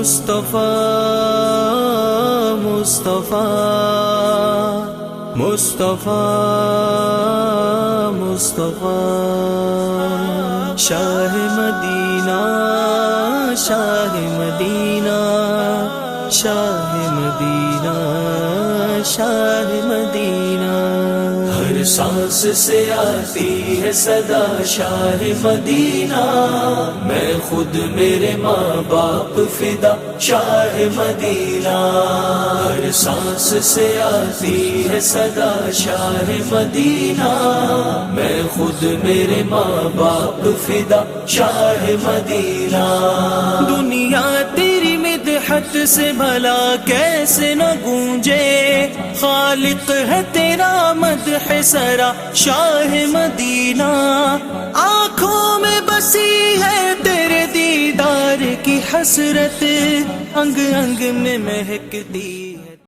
مصطفیٰ شاہ مدینہ شاہ مدینہ شاہ مدینہ شاہ مدینہ ہر سانس سے آتی ہے صدا شاہ مدینہ میں خود میرے ماں باپ فدا شاہ مدینہ ہر سانس سے آتی ہے صدا شاہ مدینہ میں خود میرے ماں باپ فدا شاہ مدینہ دنیا تیری مدحت سے بھلا کیسے نہ گونجے خالق ہے تیرا مدح سرا شاہ مدینہ آنکھوں میں بسی ہے تیرے دیدار کی حسرت انگ انگ میں مہکتی